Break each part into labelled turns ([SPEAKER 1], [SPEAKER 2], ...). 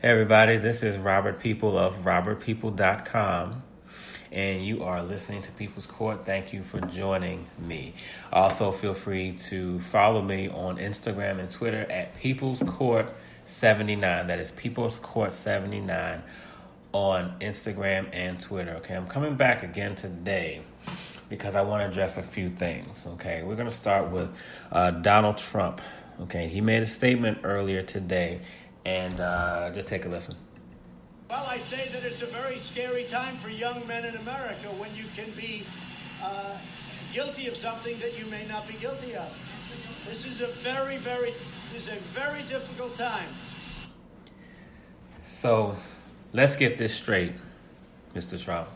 [SPEAKER 1] Hey everybody, this is Robert People of robertpeople.com, and you are listening to People's Court. Thank you for joining me. Also, feel free to follow me on Instagram and Twitter at People's Court 79. That is People's Court 79 on Instagram and Twitter. Okay, I'm coming back again today because I want to address a few things. Okay, we're going to start with Donald Trump. Okay, he made a statement earlier today. And just take a listen.
[SPEAKER 2] Well, I say that it's a very scary time for young men in America when you can be guilty of something that you may not be guilty of. This is a very difficult time.
[SPEAKER 1] So let's get this straight, Mr. Trump.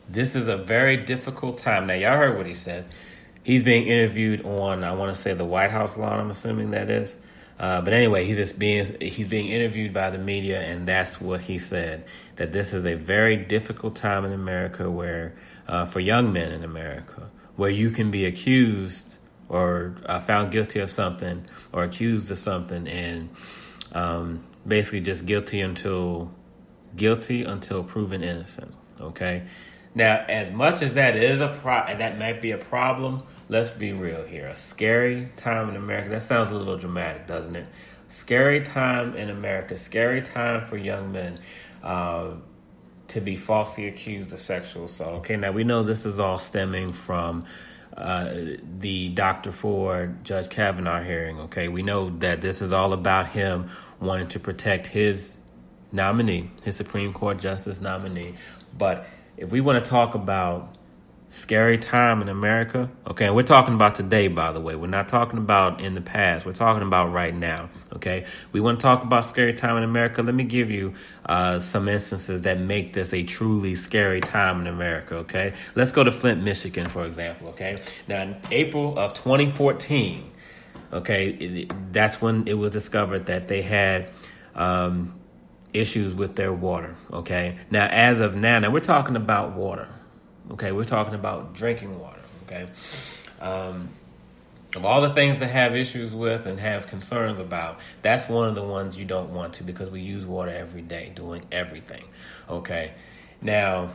[SPEAKER 1] This is a very difficult time. Now, y'all heard what he said. He's being interviewed on, I want to say, the White House lawn, I'm assuming that is. But anyway, he's being interviewed by the media, and that's what he said, that this is a very difficult time in America where, for young men in America, where you can be accused or found guilty of something or accused of something and basically just guilty until proven innocent. Okay. Now, as much as that is that might be a problem, let's be real here. A scary time in America. That sounds a little dramatic, doesn't it? Scary time in America. Scary time for young men to be falsely accused of sexual assault. Okay, now we know this is all stemming from the Dr. Ford, Judge Kavanaugh hearing. Okay, we know that this is all about him wanting to protect his nominee, his Supreme Court Justice nominee. But if we want to talk about scary time in America, okay, and we're talking about today, by the way. We're not talking about in the past. We're talking about right now, okay? We want to talk about scary time in America. Let me give you some instances that make this a truly scary time in America, okay? Let's go to Flint, for example, okay? Now, in April of 2014, okay, that's when it was discovered that they had issues with their water, okay? Now, as of now we're talking about water, okay? We're talking about drinking water, okay? Of all the things that have issues with and have concerns about, that's one of the ones you don't want to, because we use water every day doing everything, okay? Now,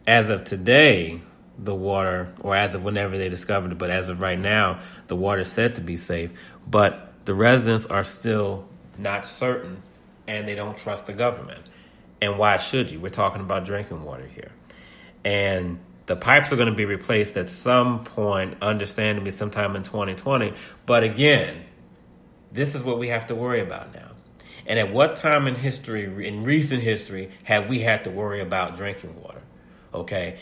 [SPEAKER 1] as of today, the water, or as of whenever they discovered it, but as of right now, the water is said to be safe, but the residents are still not certain, and they don't trust the government. And why should you? We're talking about drinking water here. And the pipes are going to be replaced at some point, understandably sometime in 2020. But again, this is what we have to worry about now. And at what time in history, in recent history, have we had to worry about drinking water? Okay,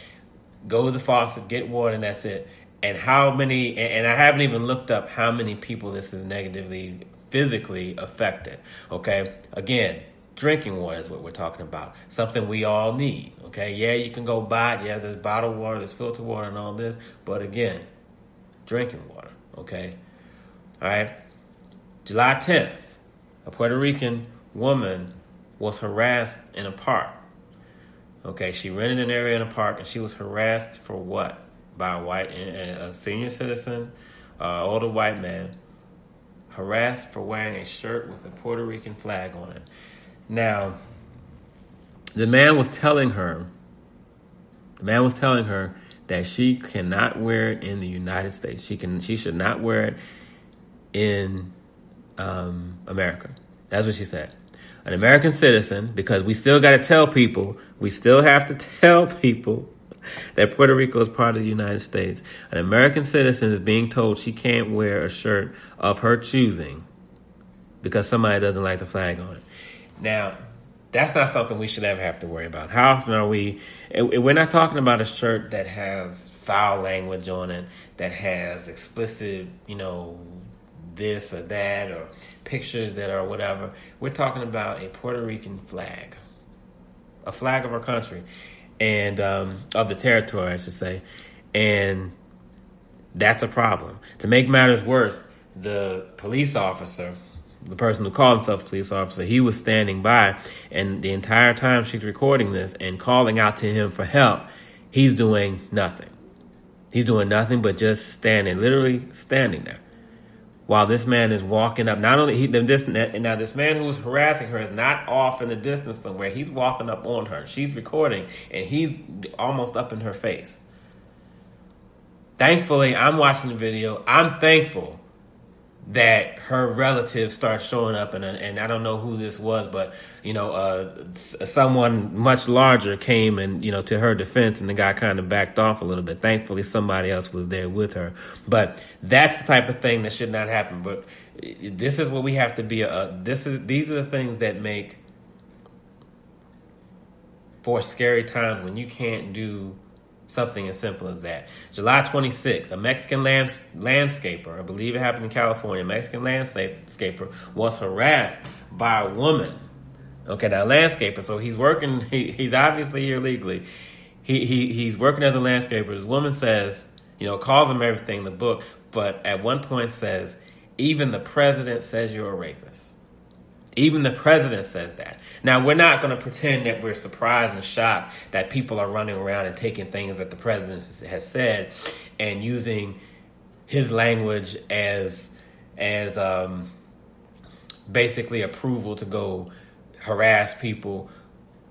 [SPEAKER 1] go to the faucet, get water, and that's it. And how many, and I haven't even looked up how many people this is negatively physically affected, okay? Again, drinking water is what we're talking about. Something we all need, okay? Yeah, you can go buy it. Yeah, there's bottled water, there's filtered water and all this. But again, drinking water, okay? All right? July 10th, a Puerto Rican woman was harassed in a park. Okay, she rented an area in a park, and she was harassed for what? By a senior citizen, older white man, harassed for wearing a shirt with a Puerto Rican flag on it. Now, the man was telling her that she cannot wear it in the United States. She should not wear it in America. That's what she said. An American citizen, because we still have to tell people that Puerto Rico is part of the United States. An American citizen is being told she can't wear a shirt of her choosing because somebody doesn't like the flag on it. Now, that's not something we should ever have to worry about. How often are we... We're not talking about a shirt that has foul language on it, that has explicit, this or that, or pictures that are whatever. We're talking about a Puerto Rican flag, a flag of our country, and of the territory, I should say. And that's a problem. To make matters worse, the police officer, the person who called himself a police officer, he was standing by, and the entire time she's recording this and calling out to him for help, he's doing nothing. He's doing nothing but just literally standing there. while this man is walking up. Not only now this man who's harassing her is not off in the distance somewhere. He's walking up on her. She's recording, and he's almost up in her face. Thankfully, I'm watching the video. I'm thankful that her relatives start showing up, and I don't know who this was, but someone much larger came and to her defense, and the guy kind of backed off a little bit. Thankfully, somebody else was there with her, but that's the type of thing that should not happen. But this is what we have to be. These are the things that make for scary times when you can't do something as simple as that. July 26th, a Mexican landscaper, I believe it happened in California, a Mexican landscaper was harassed by a woman. Okay, now landscaper, so he's working, he's obviously here legally. He's working as a landscaper. This woman says, calls him everything in the book, but at one point says, even the president says you're a rapist. Even the president says that. Now, we're not going to pretend that we're surprised and shocked that people are running around and taking things that the president has said and using his language as basically approval to go harass people,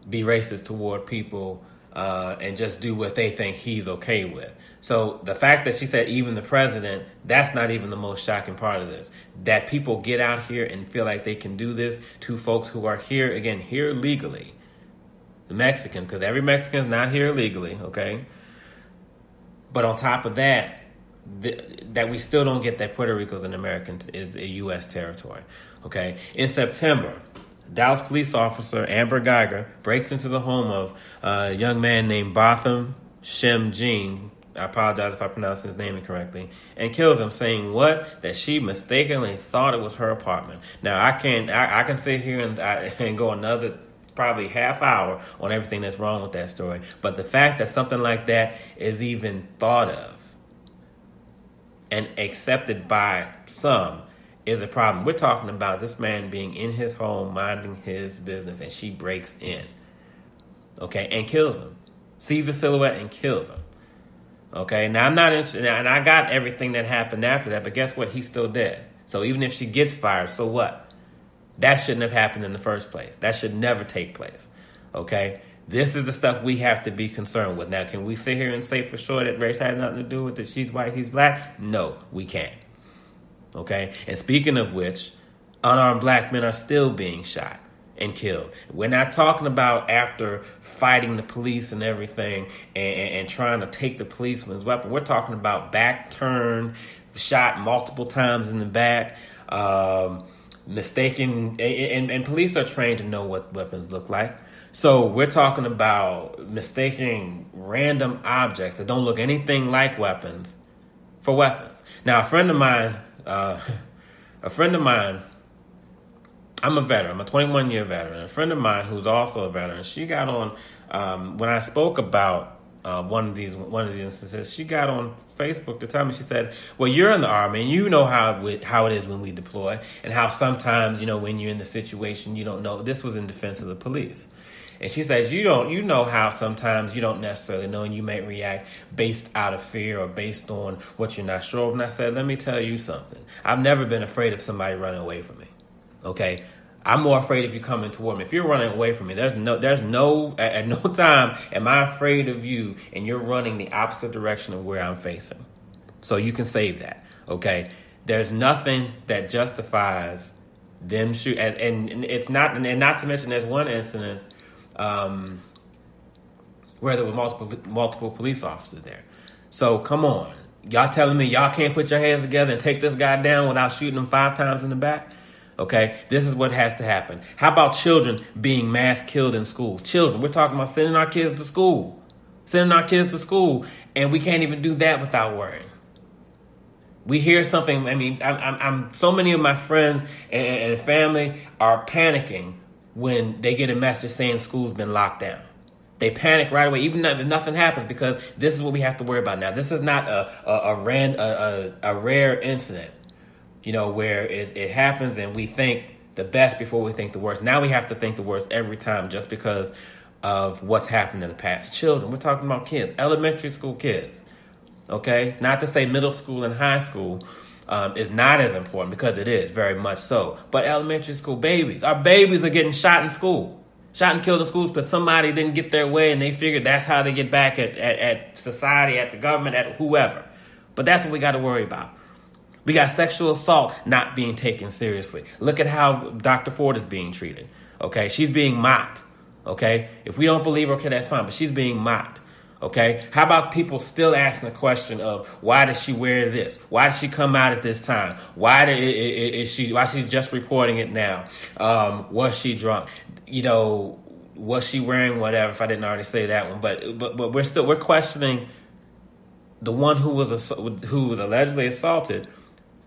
[SPEAKER 1] be racist toward people, and just do what they think he's okay with. So the fact that she said even the president, that's not even the most shocking part of this. That people get out here and feel like they can do this to folks who are here legally. The Mexican, because every Mexican is not here legally, okay? But on top of that, that we still don't get that Puerto Rico is a U.S. territory, okay? In September, Dallas police officer Amber Geiger breaks into the home of a young man named Botham Shem Jean. I apologize if I pronounced his name incorrectly, and kills him, saying that she mistakenly thought it was her apartment. Now I can sit here and go another probably half hour on everything that's wrong with that story, but the fact that something like that is even thought of and accepted by some is a problem. We're talking about this man being in his home, minding his business, and she breaks in, okay, and kills him, sees the silhouette and kills him. Okay, now I'm not interested, and I got everything that happened after that, but guess what? He's still dead. So even if she gets fired, so what? That shouldn't have happened in the first place. That should never take place. Okay? This is the stuff we have to be concerned with. Now, can we sit here and say for sure that race has nothing to do with it? She's white, he's black? No, we can't. Okay? And speaking of which, unarmed black men are still being shot and killed. We're not talking about after fighting the police and everything and trying to take the policeman's weapon. We're talking about back turned, shot multiple times in the back, mistaken, and police are trained to know what weapons look like. So we're talking about mistaking random objects that don't look anything like weapons for weapons. Now, a friend of mine, I'm a veteran. I'm a 21-year veteran. A friend of mine who's also a veteran, she got on, when I spoke about one of these instances, she got on Facebook to tell me, she said, well, you're in the Army, and you know how it is when we deploy, and how sometimes, when you're in the situation, you don't know. This was in defense of the police. And she says, you know how sometimes you don't necessarily know, and you may react based out of fear or based on what you're not sure of. And I said, let me tell you something. I've never been afraid of somebody running away from me. Okay, I'm more afraid of you coming toward me. If you're running away from me, at no time am I afraid of you, and you're running the opposite direction of where I'm facing. So you can save that. Okay, there's nothing that justifies them shoot, and it's not, and not to mention there's one incident where there were multiple police officers there. So come on, y'all telling me y'all can't put your hands together and take this guy down without shooting him 5 times in the back? Okay, this is what has to happen. How about children being mass killed in schools? Children, we're talking about sending our kids to school. And we can't even do that without worrying. We hear something, I'm so many of my friends and family are panicking when they get a message saying school's been locked down. They panic right away, even if nothing happens, because this is what we have to worry about now. This is not a rare incident. Where it happens and we think the best before we think the worst. Now we have to think the worst every time just because of what's happened in the past. Children, we're talking about kids, elementary school kids, okay? Not to say middle school and high school, is not as important, because it is very much so. But elementary school babies, our babies are getting shot in school, shot and killed in schools because somebody didn't get their way and they figured that's how they get back at society, at the government, at whoever. But that's what we got to worry about. We got sexual assault not being taken seriously. Look at how Dr. Ford is being treated. Okay, she's being mocked. Okay, if we don't believe her, okay, that's fine, but she's being mocked. Okay, how about people still asking the question of why does she wear this? Why did she come out at this time? Why is she just reporting it now? Was she drunk? You know, was she wearing whatever? If I didn't already say that one, but we're questioning the one who was allegedly assaulted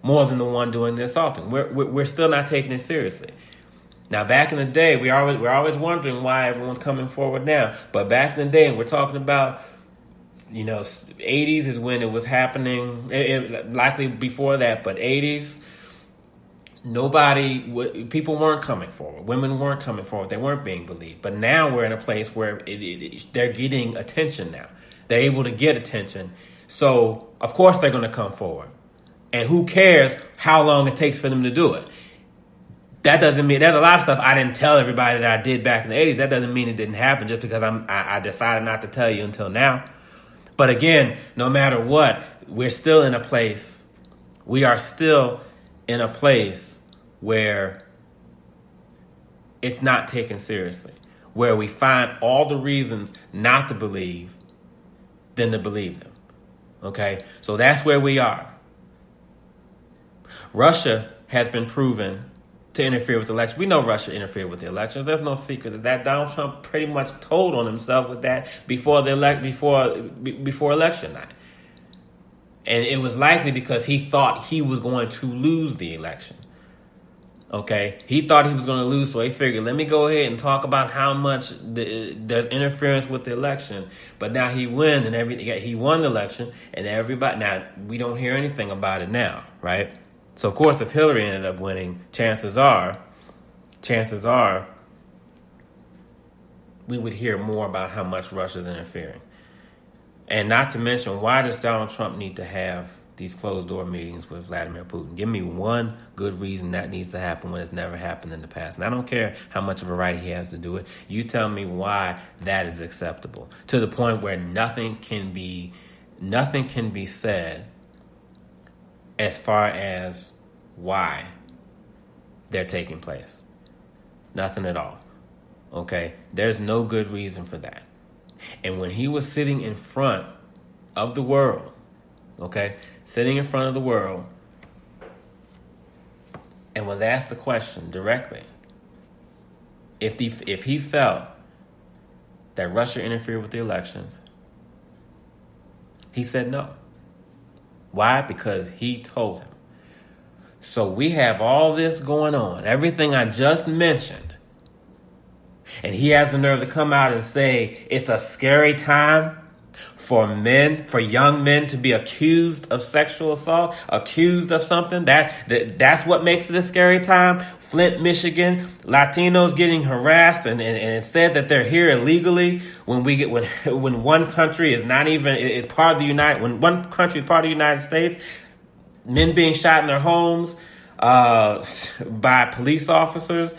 [SPEAKER 1] more than the one doing the assaulting. We're still not taking it seriously. Now, back in the day, we're always wondering why everyone's coming forward now. But back in the day, we're talking about, 80s is when it was happening. Likely before that, but 80s, people weren't coming forward. Women weren't coming forward. They weren't being believed. But now we're in a place where they're getting attention now. They're able to get attention. So, of course, they're going to come forward. And who cares how long it takes for them to do it? That doesn't mean, there's a lot of stuff I didn't tell everybody that I did back in the 80s. That doesn't mean it didn't happen just because I decided not to tell you until now. But again, no matter what, we are still in a place where it's not taken seriously, where we find all the reasons not to believe than to believe them. Okay? So that's where we are. Russia has been proven to interfere with the election. We know Russia interfered with the elections. There's no secret that Donald Trump pretty much told on himself with that before election night. And it was likely because he thought he was going to lose the election. Okay? He thought he was going to lose, so he figured, let me go ahead and talk about how much there's interference with the election. But now he won, and he won the election, and everybody, now we don't hear anything about it now, right? So, of course, if Hillary ended up winning, chances are, we would hear more about how much Russia's interfering. And not to mention, why does Donald Trump need to have these closed-door meetings with Vladimir Putin? Give me one good reason that needs to happen when it's never happened in the past. And I don't care how much of a right he has to do it. You tell me why that is acceptable, to the point where nothing can be said as far as why they're taking place. Nothing at all. Okay? There's no good reason for that. And when he was sitting in front of the world, okay, sitting in front of the world, and was asked the question directly, if he felt that Russia interfered with the elections, he said no. Why? Because he told him. So we have all this going on, everything I just mentioned, and he has the nerve to come out and say it's a scary time for young men to be accused of sexual assault, accused of something. That's what makes it a scary time. Flint, Michigan, Latinos getting harassed and said that they're here illegally when one country is part of the United States, men being shot in their homes by police officers,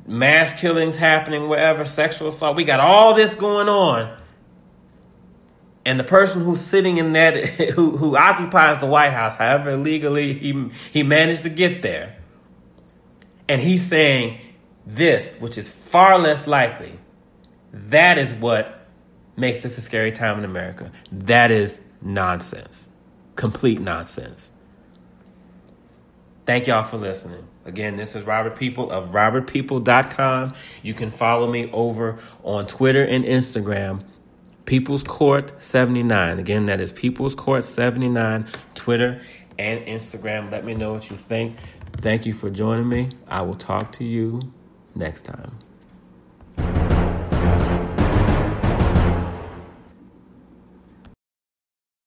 [SPEAKER 1] mass killings happening wherever, sexual assault. We got all this going on. And the person who's sitting in that, who occupies the White House, however illegally he managed to get there, and he's saying this, which is far less likely, that is what makes this a scary time in America. That is nonsense. Complete nonsense. Thank y'all for listening. Again, this is Robert People of robertpeople.com. You can follow me over on Twitter and Instagram, People's Court 79. Again, that is People's Court 79, Twitter and Instagram. Let me know what you think. Thank you for joining me. I will talk to you next time.